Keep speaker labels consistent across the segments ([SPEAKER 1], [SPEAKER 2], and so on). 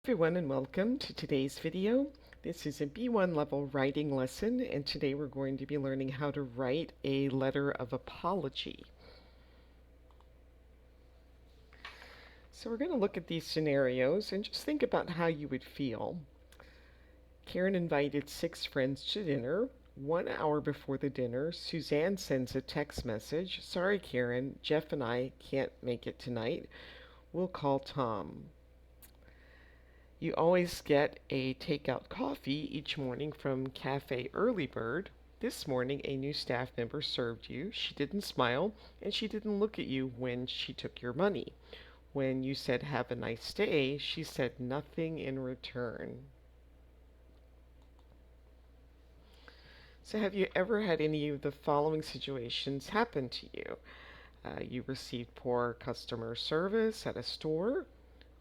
[SPEAKER 1] everyone and welcome to today's video. This is a B1 level writing lesson, and today we're going to be learning how to write a letter of apology. So we're going to look at these scenarios and just think about how you would feel. Karen invited 6 friends to dinner. 1 hour before the dinner, Suzanne sends a text message. Sorry, Karen, Jeff and I can't make it tonight. We'll call Tom. You always get a takeout coffee each morning from Cafe Early Bird. This morning, a new staff member served you. She didn't smile, and she didn't look at you when she took your money. When you said, "Have a nice day," she said nothing in return. So have you ever had any of the following situations happen to you? You received poor customer service at a store.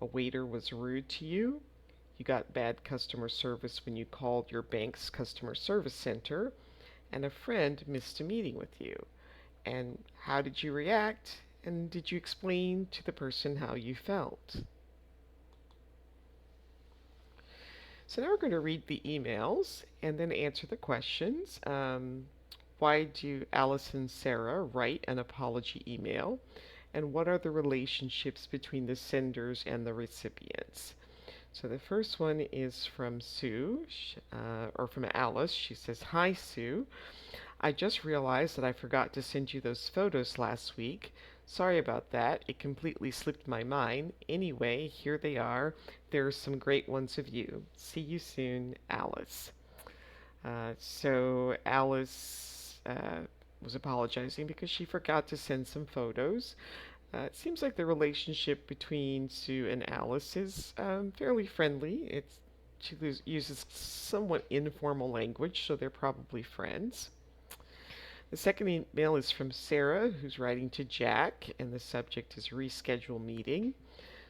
[SPEAKER 1] A waiter was rude to you. You got bad customer service when you called your bank's customer service center. And a friend missed a meeting with you. And how did you react? And did you explain to the person how you felt? So now we're going to read the emails and then answer the questions. Why do Alice and Sarah write an apology email? And what are the relationships between the senders and the recipients? So the first one is from Sue, or from Alice. She says, "Hi, Sue. I just realized that I forgot to send you those photos last week. Sorry about that. It completely slipped my mind. Anyway, here they are. There are some great ones of you. See you soon, Alice." So Alice was apologizing because she forgot to send some photos. It seems like the relationship between Sue and Alice is fairly friendly. She uses somewhat informal language, so they're probably friends. The second email is from Sarah, who's writing to Jack, and the subject is reschedule meeting.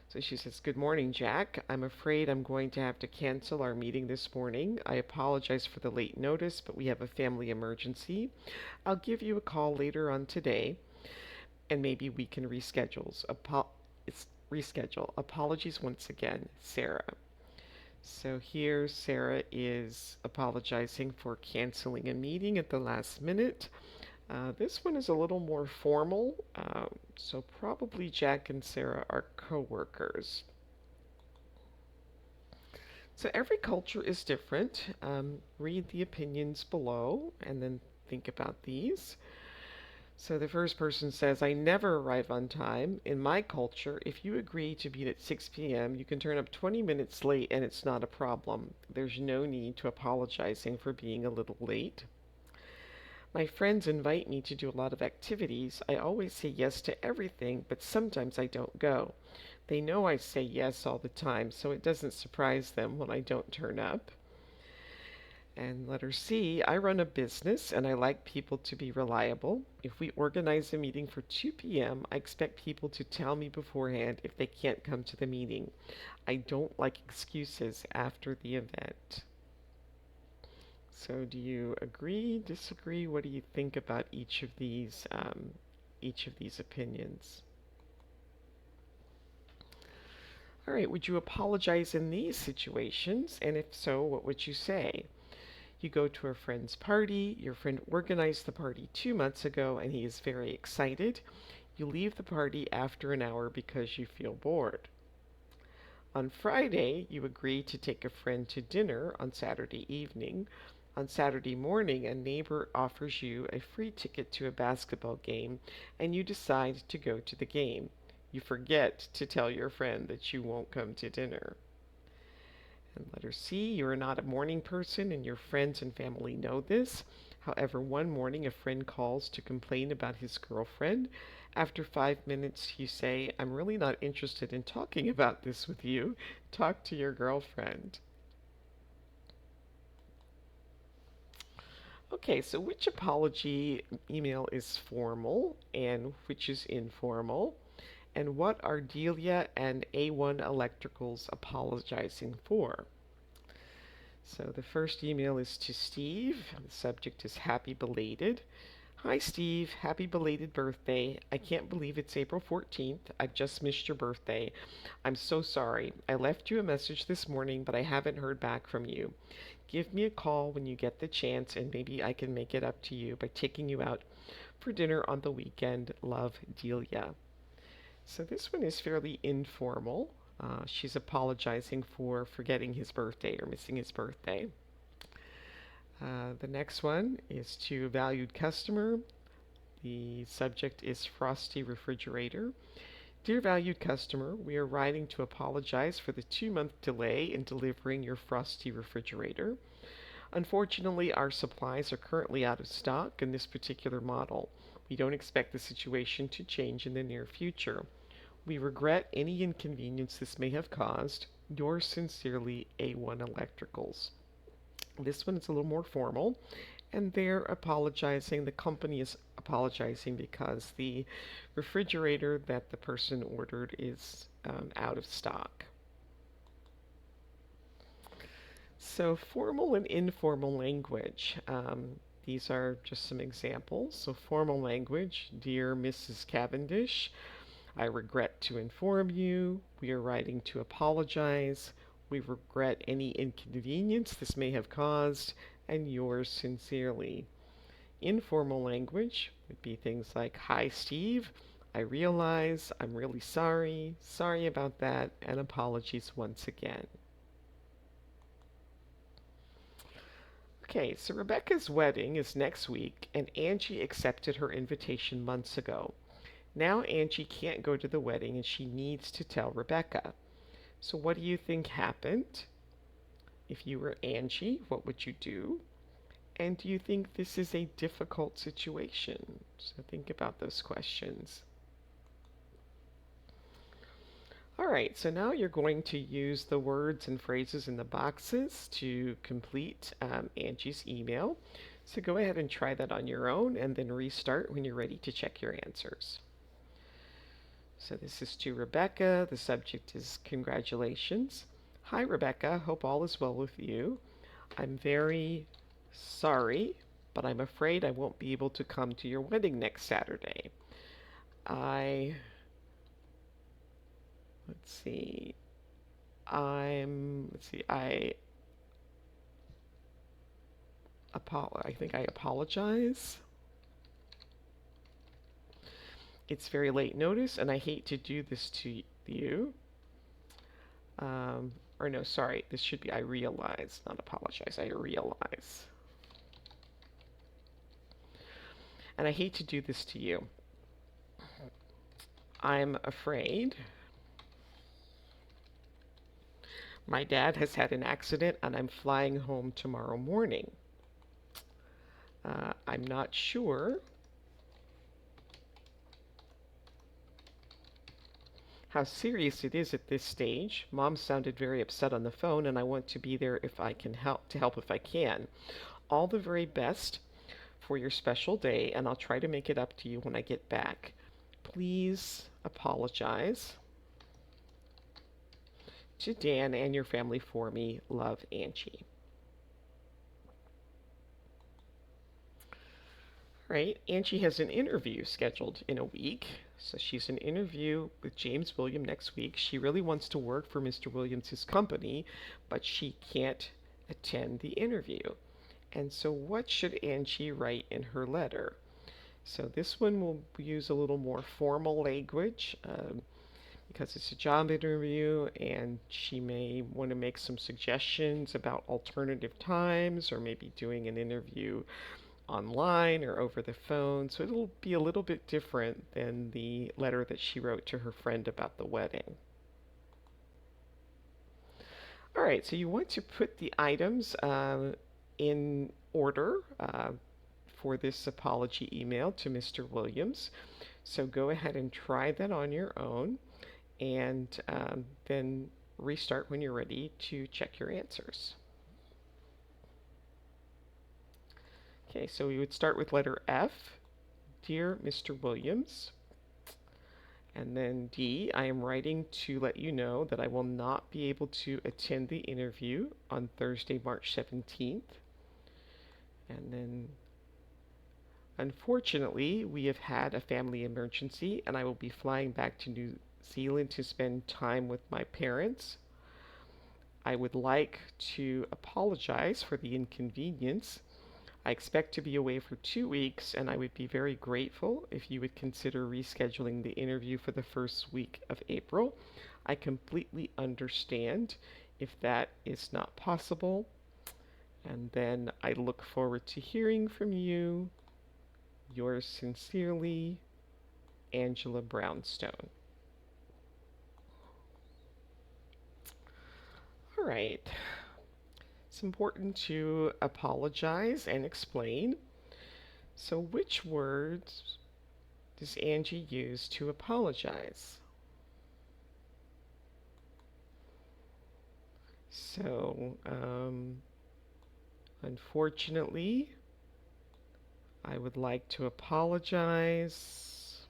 [SPEAKER 1] So she says, "Good morning, Jack. I'm afraid I'm going to have to cancel our meeting this morning. I apologize for the late notice, but we have a family emergency. I'll give you a call later on today, and maybe we can reschedule. Apologies once again, Sarah." So here Sarah is apologizing for canceling a meeting at the last minute. This one is a little more formal, so probably Jack and Sarah are co-workers. So every culture is different. Read the opinions below and then think about these. So the first person says, "I never arrive on time. In my culture, if you agree to meet at 6 p.m., you can turn up 20 minutes late and it's not a problem. There's no need to apologizing for being a little late. My friends invite me to do a lot of activities. I always say yes to everything, but sometimes I don't go. They know I say yes all the time, so it doesn't surprise them when I don't turn up." And letter C, "I run a business and I like people to be reliable. If we organize a meeting for 2 p.m., I expect people to tell me beforehand if they can't come to the meeting. I don't like excuses after the event." So do you agree, disagree? What do you think about each of these opinions? All right, would you apologize in these situations? And if so, what would you say? You go to a friend's party. Your friend organized the party 2 months ago and he is very excited. You leave the party after an hour because you feel bored. On Friday, you agree to take a friend to dinner on Saturday evening. On Saturday morning, a neighbor offers you a free ticket to a basketball game, and you decide to go to the game. You forget to tell your friend that you won't come to dinner. And letter C, you're not a morning person and your friends and family know this. However, one morning a friend calls to complain about his girlfriend. After 5 minutes, you say, "I'm really not interested in talking about this with you. Talk to your girlfriend." Okay, so which apology email is formal and which is informal? And what are Delia and A1 Electricals apologizing for? So the first email is to Steve. The subject is happy belated. Hi, Steve. Happy belated birthday. I can't believe it's April 14th. I've just missed your birthday. I'm so sorry. I left you a message this morning, but I haven't heard back from you. Give me a call when you get the chance, and maybe I can make it up to you by taking you out for dinner on the weekend. Love, Delia. So this one is fairly informal. She's apologizing for forgetting his birthday or missing his birthday. The next one is to a valued customer. The subject is Frosty Refrigerator. Dear valued customer, we are writing to apologize for the 2-month delay in delivering your Frosty Refrigerator. Unfortunately, our supplies are currently out of stock in this particular model. We don't expect the situation to change in the near future. We regret any inconvenience this may have caused. Yours sincerely, A1 Electricals. This one is a little more formal, and they're apologizing. The company is apologizing because the refrigerator that the person ordered is out of stock. So, formal and informal language. These are just some examples. So, formal language: Dear Mrs. Cavendish, I regret to inform you we are writing to apologize. We regret any inconvenience this may have caused, and yours sincerely. Informal language would be things like, Hi, Steve. I realize I'm really sorry. Sorry about that, and apologies once again. Okay, so Rebecca's wedding is next week, and Angie accepted her invitation months ago. Now Angie can't go to the wedding, and she needs to tell Rebecca. So, what do you think happened? If you were Angie, what would you do? And do you think this is a difficult situation? So, think about those questions. All right, so now you're going to use the words and phrases in the boxes to complete Angie's email. So go ahead and try that on your own and then restart when you're ready to check your answers. So this is to Rebecca. The subject is congratulations. Hi, Rebecca. Hope all is well with you. I'm very sorry, but I'm afraid I won't be able to come to your wedding next Saturday. Let's see. I think I apologize. It's very late notice, and I hate to do this to you. Or no, sorry, this should be I realize, not apologize. I realize. And I hate to do this to you. I'm afraid my dad has had an accident and I'm flying home tomorrow morning. I'm not sure how serious it is at this stage. Mom sounded very upset on the phone, and I want to be there if I can help if I can. All the very best for your special day, and I'll try to make it up to you when I get back. Please apologize to Dan and your family for me. Love, Angie. Right, Angie has an interview scheduled in a week. So she's an interview with James William next week. She really wants to work for Mr. Williams' company, but she can't attend the interview. And so what should Angie write in her letter? So this one will use a little more formal language because it's a job interview, and she may want to make some suggestions about alternative times or maybe doing an interview online or over the phone. So it'll be a little bit different than the letter that she wrote to her friend about the wedding. All right, so you want to put the items in order for this apology email to Mr. Williams. So go ahead and try that on your own, and then restart when you're ready to check your answers. Okay, so we would start with letter F. Dear Mr. Williams. And then D, I am writing to let you know that I will not be able to attend the interview on Thursday, March 17th. And then Unfortunately, we have had a family emergency and I will be flying back to New Zealand to spend time with my parents. I would like to apologize for the inconvenience. I expect to be away for 2 weeks, and I would be very grateful if you would consider rescheduling the interview for the first week of April. I completely understand if that is not possible, and then I look forward to hearing from you. Yours sincerely, Angela Brownstone. All right. It's important to apologize and explain. So, which words does Angie use to apologize? So, unfortunately, I would like to apologize.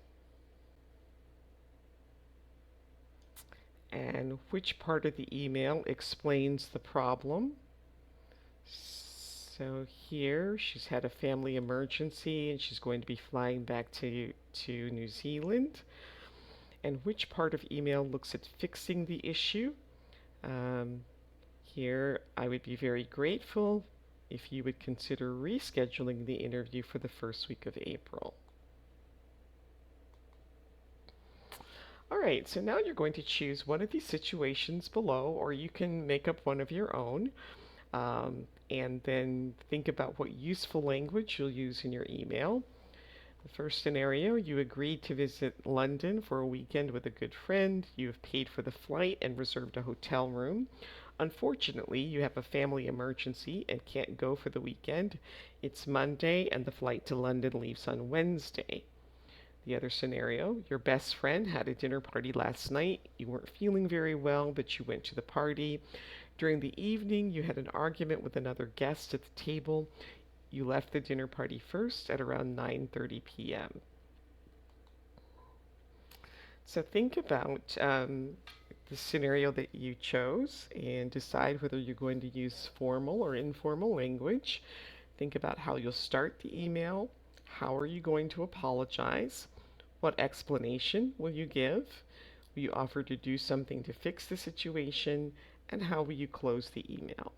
[SPEAKER 1] And which part of the email explains the problem? So here she's had a family emergency and she's going to be flying back to New Zealand. And which part of email looks at fixing the issue? Um, Here I would be very grateful if you would consider rescheduling the interview for the first week of April. All right, so now you're going to choose one of these situations below, or you can make up one of your own. And then think about what useful language you'll use in your email. The first scenario, you agreed to visit London for a weekend with a good friend. You have paid for the flight and reserved a hotel room. Unfortunately, you have a family emergency and can't go for the weekend. It's Monday and the flight to London leaves on Wednesday. The other scenario, your best friend had a dinner party last night. You weren't feeling very well, but you went to the party. During the evening, you had an argument with another guest at the table. You left the dinner party first at around 9:30 p.m. So think about the scenario that you chose and decide whether you're going to use formal or informal language. Think about how you'll start the email. How are you going to apologize? What explanation will you give? Will you offer to do something to fix the situation? And how will you close the email?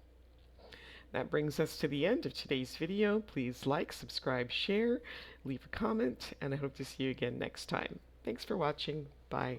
[SPEAKER 1] That brings us to the end of today's video. Please like, subscribe, share, leave a comment, and I hope to see you again next time. Thanks for watching. Bye.